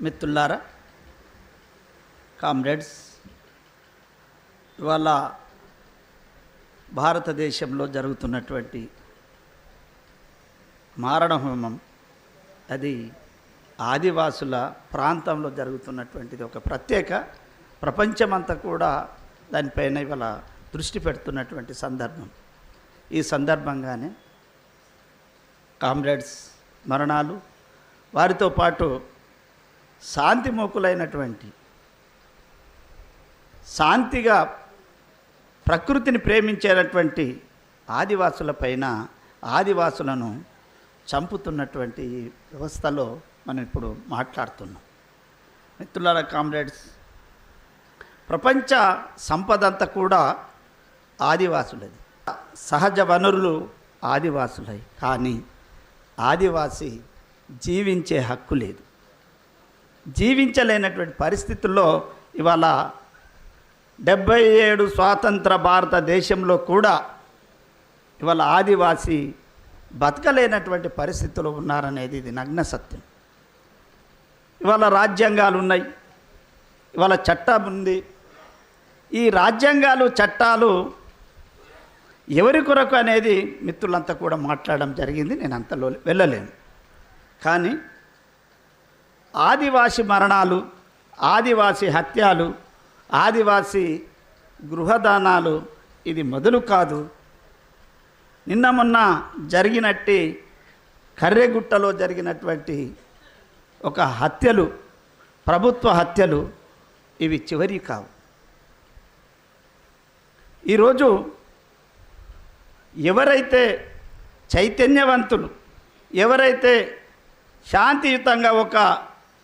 మిత్రులారా, కామ్రేడ్స్, ఇవాళ భారతదేశంలో జరుగుతున్నటువంటి మారణహోమం అది ఆదివాసుల ప్రాంతంలో జరుగుతున్నటువంటిది. ఒక ప్రత్యేక ప్రపంచమంతా కూడా దానిపైన ఇవాళ దృష్టి పెడుతున్నటువంటి సందర్భం. ఈ సందర్భంగానే కామ్రేడ్స్ మరణాలు, వారితో పాటు శాంతిమూకులైనటువంటి, శాంతిగా ప్రకృతిని ప్రేమించేటటువంటి ఆదివాసులపైన ఆదివాసులను చంపుతున్నటువంటి వ్యవస్థలో మనం ఇప్పుడు మాట్లాడుతున్నాం. మిత్రులారా, కామ్రేడ్స్, ప్రపంచ సంపద అంతా కూడా ఆదివాసులది. సహజ వనరులు ఆదివాసులై, కానీ ఆదివాసి జీవించే హక్కు లేదు. జీవించలేనటువంటి పరిస్థితుల్లో ఇవాళ 77 స్వాతంత్ర భారతదేశంలో కూడా ఇవాళ ఆదివాసి బతకలేనటువంటి పరిస్థితులు ఉన్నారనేది ఇది నగ్న సత్యం. ఇవాళ రాజ్యాంగాలు ఉన్నాయి, ఇవాళ చట్టం ఉంది. ఈ రాజ్యాంగాలు, చట్టాలు ఎవరి కొరకు అనేది మిత్రులంతా కూడా మాట్లాడడం జరిగింది. నేను అంతలో వెళ్ళలేను. కానీ ఆదివాసి మరణాలు, ఆదివాసి హత్యలు, ఆదివాసి గృహదానాలు ఇది మొదలు కాదు. నిన్న మొన్న జరిగినట్టి కర్రెగుట్టలో జరిగినటువంటి ఒక హత్యలు, ప్రభుత్వ హత్యలు, ఇవి చివరి కావు. ఈరోజు ఎవరైతే చైతన్యవంతులు, ఎవరైతే శాంతియుతంగా ఒక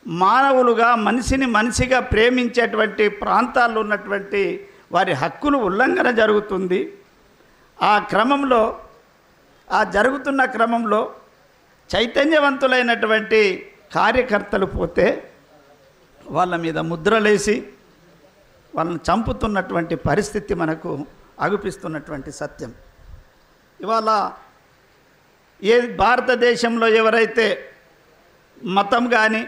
మానవులుగా మనిషిని మనిషిగా ప్రేమించేటువంటి ప్రాంతాల్లో ఉన్నటువంటి వారి హక్కులు ఉల్లంఘన జరుగుతుంది. ఆ క్రమంలో, ఆ జరుగుతున్న క్రమంలో చైతన్యవంతులైనటువంటి కార్యకర్తలు పోతే వాళ్ళ మీద ముద్రలేసి వాళ్ళని చంపుతున్నటువంటి పరిస్థితి మనకు అగుపిస్తున్నటువంటి సత్యం. ఇవాళ భారతదేశంలో ఎవరైతే మతం కానీ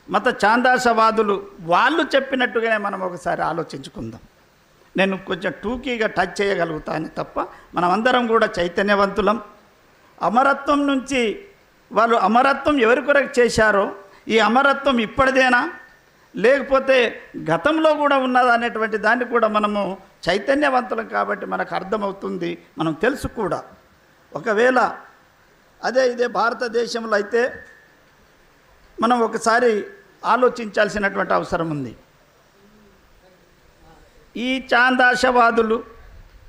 మత ఛాందాసవాదులు వాళ్ళు చెప్పినట్టుగానే మనం ఒకసారి ఆలోచించుకుందాం. నేను కొంచెం టూకీగా టచ్ చేయగలుగుతాను తప్ప మనమందరం కూడా చైతన్యవంతులం. అమరత్వం నుంచి వాళ్ళు అమరత్వం ఎవరి కొరకు చేశారో ఈ అమరత్వం ఇప్పటిదేనా లేకపోతే గతంలో కూడా ఉన్నదా అనేటువంటి దాన్ని కూడా మనము చైతన్యవంతులం కాబట్టి మనకు అర్థమవుతుంది, మనం తెలుసు కూడా. ఒకవేళ ఇదే భారతదేశంలో అయితే మనం ఒకసారి ఆలోచించాల్సినటువంటి అవసరం ఉంది. ఈ ఛాందాసవాదులు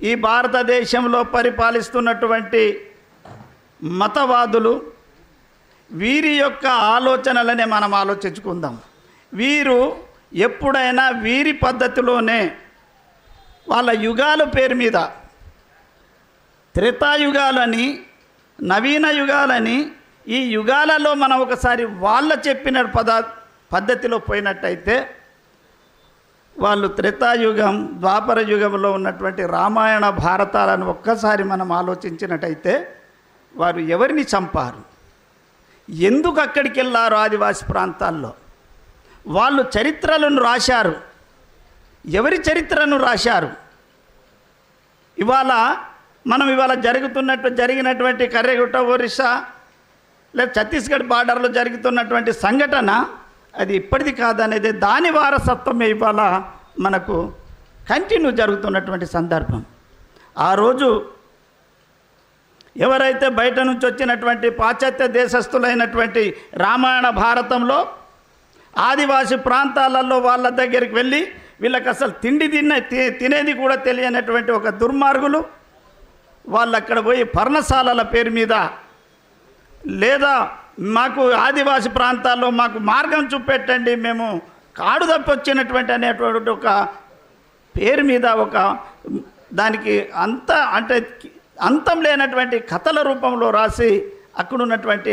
ఈ భారతదేశంలో పరిపాలిస్తున్నటువంటి మతవాదులు, వీరి యొక్క ఆలోచనలనే మనం ఆలోచించుకుందాం. వీరు ఎప్పుడైనా వీరి పద్ధతిలోనే వాళ్ళ యుగాల పేరు మీద త్రేతాయుగాలని, నవీన యుగాలని, ఈ యుగాలలో మనం ఒకసారి వాళ్ళ చెప్పిన పద్ధతిలో పోయినట్టయితే వాళ్ళు త్రేతాయుగం, ద్వాపర యుగంలో ఉన్నటువంటి రామాయణ భారతాలను ఒక్కసారి మనం ఆలోచించినట్టయితే వారు ఎవరిని చంపారు, ఎందుకు అక్కడికి వెళ్ళారు, ఆదివాసి ప్రాంతాల్లో వాళ్ళు చరిత్రలను రాశారు, ఎవరి చరిత్రను రాశారు. ఇవాళ మనం జరిగినటువంటి కర్రెగుట్ట, ఒరిస్సా లేదా ఛత్తీస్గఢ్ బార్డర్లో జరుగుతున్నటువంటి సంఘటన అది ఇప్పటిది కాదనేది దాని వారసత్వమే ఇవాళ మనకు కంటిన్యూ జరుగుతున్నటువంటి సందర్భం. ఆ రోజు ఎవరైతే బయట నుంచి వచ్చినటువంటి పాశ్చాత్య దేశస్థులైనటువంటి రామాయణ భారతంలో ఆదివాసి ప్రాంతాలలో వాళ్ళ దగ్గరికి వెళ్ళి వీళ్ళకి అసలు తినేది కూడా తెలియనటువంటి ఒక దుర్మార్గులు వాళ్ళు అక్కడ పోయి పర్ణశాలల పేరు మీద లేదా మాకు ఆదివాసి ప్రాంతాల్లో మాకు మార్గం చూపెట్టండి, మేము కాడు తప్పొచ్చినటువంటి అనేటువంటి ఒక పేరు మీద ఒక దానికి అంతం లేనటువంటి కథల రూపంలో రాసి అక్కడ ఉన్నటువంటి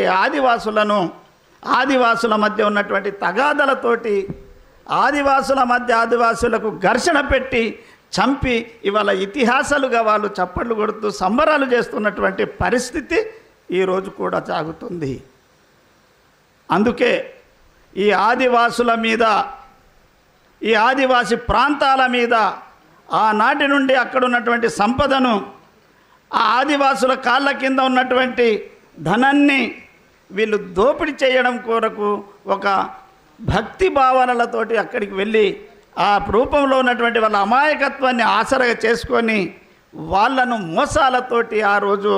ఆదివాసుల మధ్య ఉన్నటువంటి తగాదలతోటి ఆదివాసులకు ఘర్షణ పెట్టి చంపి ఇవాళ ఇతిహాసాలుగా వాళ్ళు చప్పట్లు కొడుతూ సంబరాలు చేస్తున్నటువంటి పరిస్థితి ఈరోజు కూడా సాగుతుంది. అందుకే ఈ ఆదివాసుల మీద, ఈ ఆదివాసి ప్రాంతాల మీద ఆనాటి నుండి అక్కడ ఉన్నటువంటి సంపదను, ఆ ఆదివాసుల కాళ్ళ కింద ఉన్నటువంటి ధనాన్ని వీళ్ళు దోపిడీ చేయడం కొరకు ఒక భక్తి భావనలతోటి అక్కడికి వెళ్ళి ఆ రూపంలో ఉన్నటువంటి వాళ్ళ అమాయకత్వాన్ని ఆసరగా చేసుకొని వాళ్ళను మోసాలతోటి ఆ రోజు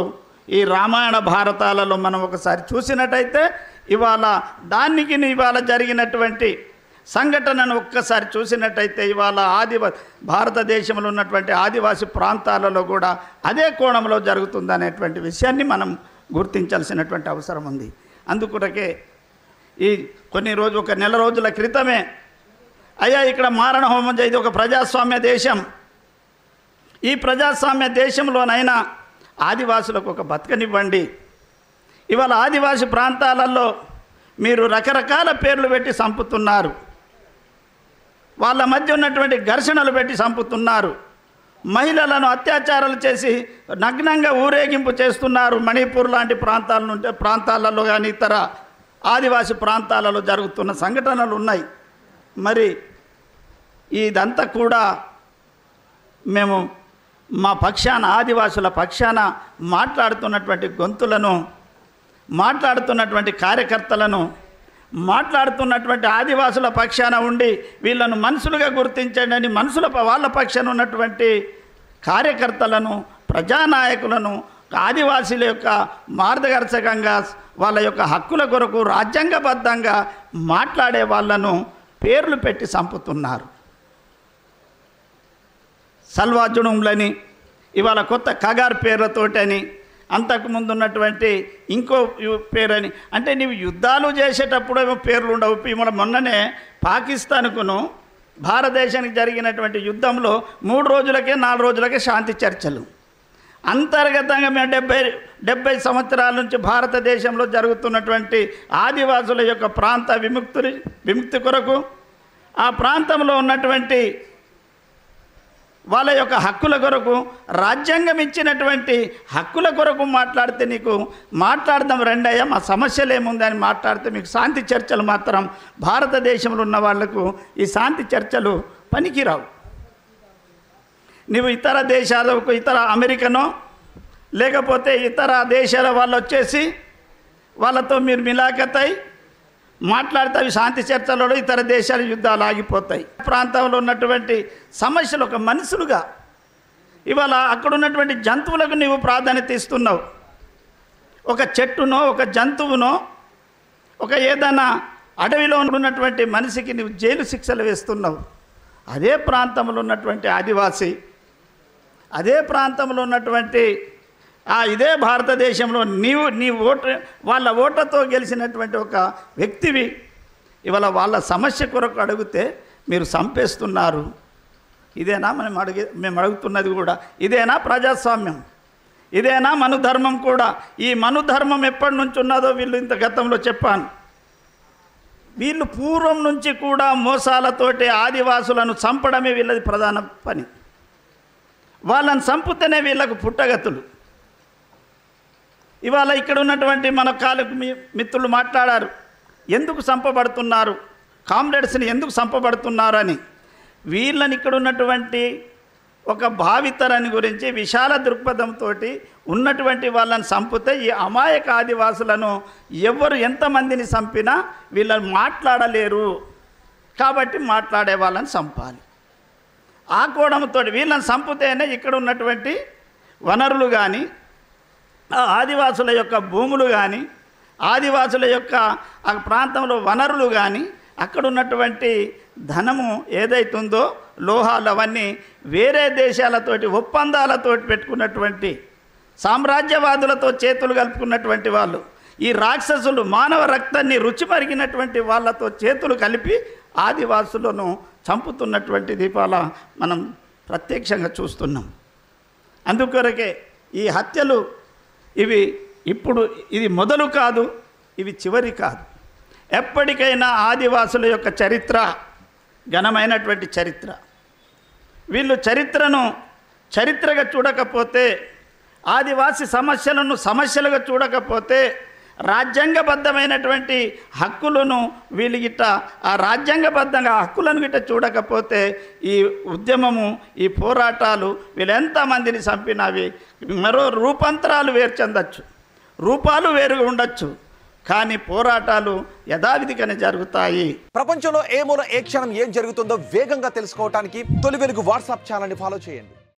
ఈ రామాయణ భారతాలలో మనం ఒకసారి చూసినట్టయితే ఇవాళ దానికి ఇవాళ జరిగినటువంటి సంఘటనను ఒక్కసారి చూసినట్టయితే ఇవాళ భారతదేశంలో ఉన్నటువంటి ఆదివాసి ప్రాంతాలలో కూడా అదే కోణంలో జరుగుతుందనేటువంటి విషయాన్ని మనం గుర్తించాల్సినటువంటి అవసరం ఉంది. అందుకొరకే ఈ ఒక నెల రోజుల క్రితమే అయ్యా ఇక్కడ మారణ హోమం ఇది ఒక ప్రజాస్వామ్య దేశం, ఈ ప్రజాస్వామ్య దేశంలోనైనా ఆదివాసులకు ఒక బతకనివ్వండి. ఇవాళ ఆదివాసి ప్రాంతాలలో మీరు రకరకాల పేర్లు పెట్టి చంపుతున్నారు, వాళ్ళ మధ్య ఉన్నటువంటి ఘర్షణలు పెట్టి చంపుతున్నారు, మహిళలను అత్యాచారాలు చేసి నగ్నంగా ఊరేగింపు చేస్తున్నారు. మణిపూర్ లాంటి ప్రాంతాలలో కానీ ఇతర ఆదివాసి ప్రాంతాలలో జరుగుతున్న సంఘటనలు ఉన్నాయి. మరి ఇదంతా కూడా మేము మా పక్షాన, ఆదివాసుల పక్షాన మాట్లాడుతున్నటువంటి గొంతులను, మాట్లాడుతున్నటువంటి కార్యకర్తలను, మాట్లాడుతున్నటువంటి ఆదివాసుల పక్షాన ఉండి వీళ్ళను మనుషులుగా గుర్తించండి, వాళ్ళ పక్షాన ఉన్నటువంటి కార్యకర్తలను, ప్రజానాయకులను, ఆదివాసీల యొక్క మార్గదర్శకంగా వాళ్ళ యొక్క హక్కుల కొరకు రాజ్యాంగబద్ధంగా మాట్లాడే వాళ్ళను పేర్లు పెట్టి చంపుతున్నారు. సల్వాజుడుంలని ఇవాళ కొత్త కగార్ పేర్లతోటని, అంతకుముందు ఉన్నటువంటి ఇంకో పేరని, అంటే నీవు యుద్ధాలు చేసేటప్పుడు ఏమో పేర్లు ఉండవు. మన మొన్ననే పాకిస్తాన్కును భారతదేశానికి జరిగినటువంటి యుద్ధంలో 3 రోజులకే 4 రోజులకే శాంతి చర్చలు. అంతర్గతంగా మేము 70 సంవత్సరాల నుంచి భారతదేశంలో జరుగుతున్నటువంటి ఆదివాసుల యొక్క ప్రాంత విముక్తి కొరకు, ఆ ప్రాంతంలో ఉన్నటువంటి వాళ్ళ యొక్క హక్కుల కొరకు, రాజ్యాంగం ఇచ్చినటువంటి హక్కుల కొరకు మాట్లాడితే నీకు మాట్లాడదాం రెండయ్యా, మా సమస్యలు ఏముందని మాట్లాడితే మీకు శాంతి చర్చలు మాత్రం భారతదేశంలో ఉన్న వాళ్లకు ఈ శాంతి చర్చలు పనికిరావు. నీవు ఇతర దేశాలకు, ఇతర అమెరికనో లేకపోతే ఇతర దేశాల వాళ్ళు వచ్చేసి వాళ్ళతో మీరు మిలాఖతై మాట్లాడితే అవి శాంతి చర్చలలో ఇతర దేశాల యుద్ధాలు ఆగిపోతాయి. ప్రాంతంలో ఉన్నటువంటి సమస్యలు ఒక మనుషులుగా ఇవాళ అక్కడ ఉన్నటువంటి జంతువులకు నీవు ప్రాధాన్యత ఇస్తున్నావు. ఒక చెట్టునో, ఒక జంతువునో, ఒక ఏదైనా అడవిలో ఉన్నటువంటి మనిషికి నీవు జైలు శిక్షలు వేస్తున్నావు. అదే ప్రాంతంలో ఉన్నటువంటి ఆదివాసి, అదే ప్రాంతంలో ఉన్నటువంటి ఇదే భారతదేశంలో నీ వాళ్ళ ఓటుతో గెలిచినటువంటి ఒక వ్యక్తివి ఇవాళ వాళ్ళ సమస్య కొరకు అడిగితే మీరు చంపేస్తున్నారు. ఇదేనా మేము అడుగుతున్నది కూడా? ఇదేనా ప్రజాస్వామ్యం? ఇదేనా మనుధర్మం కూడా? ఈ మనుధర్మం ఎప్పటి నుంచి ఉన్నదో వీళ్ళు ఇంత గతంలో చెప్పాను. వీళ్ళు పూర్వం నుంచి కూడా మోసాలతోటి ఆదివాసులను చంపడమే వీళ్ళది ప్రధాన పని. వాళ్ళని చంపుతేనే వీళ్ళకు పుట్టగతులు. ఇవాళ ఇక్కడ ఉన్నటువంటి మన మిత్రులు మాట్లాడారు, ఎందుకు చంపబడుతున్నారు, కామ్రేడ్స్ని ఎందుకు చంపబడుతున్నారు అని. వీళ్ళని ఇక్కడ ఉన్నటువంటి ఒక భావితరాన్ని గురించి విశాల దృక్పథంతో ఉన్నటువంటి వాళ్ళని చంపితే ఈ అమాయక ఆదివాసులను ఎవరు ఎంతమందిని చంపినా వీళ్ళని మాట్లాడలేరు. కాబట్టి మాట్లాడే వాళ్ళని చంపాలి. ఆ కోణంతో వీళ్ళని చంపితేనే ఇక్కడ ఉన్నటువంటి వనరులు కానీ, ఆదివాసుల యొక్క భూములు కానీ, ఆదివాసుల యొక్క ఆ ప్రాంతంలో వనరులు కానీ, అక్కడ ఉన్నటువంటి ధనము ఏదైతుందో లోహాలు అవన్నీ వేరే దేశాలతోటి ఒప్పందాలతోటి పెట్టుకున్నటువంటి సామ్రాజ్యవాదులతో చేతులు కలుపుకున్నటువంటి వాళ్ళు, ఈ రాక్షసులు మానవ రక్తాన్ని రుచి మరిగినటువంటి వాళ్ళతో చేతులు కలిపి ఆదివాసులను చంపుతున్నటువంటి ఇవాళ మనం ప్రత్యక్షంగా చూస్తున్నాం. అందుకొరకే ఈ హత్యలు ఇది మొదలు కాదు, ఇవి చివరి కాదు. ఎప్పటికైనా ఆదివాసుల యొక్క చరిత్ర ఘనమైనటువంటి చరిత్ర. వీళ్ళు చరిత్రగా చూడకపోతే, ఆదివాసి సమస్యలను సమస్యలుగా చూడకపోతే, రాజ్యాంగబద్ధమైనటువంటి హక్కులను వీళ్ళు గిట్ట ఆ రాజ్యాంగబద్ధంగా హక్కులను గిట్ట చూడకపోతే ఈ ఉద్యమము, ఈ పోరాటాలు వీళ్ళు ఎంతమందిని చంపినవి మరో రూపాంతరాలు వేరు చెందొచ్చు, రూపాలు వేరుగా ఉండొచ్చు, కానీ పోరాటాలు యథావిధిగానే జరుగుతాయి. ప్రపంచంలో ఏ మూల ఏ క్షణం ఏం జరుగుతుందో వేగంగా తెలుసుకోవడానికి తొలి వెలుగు వాట్సాప్ ఛానల్ని ఫాలో చేయండి.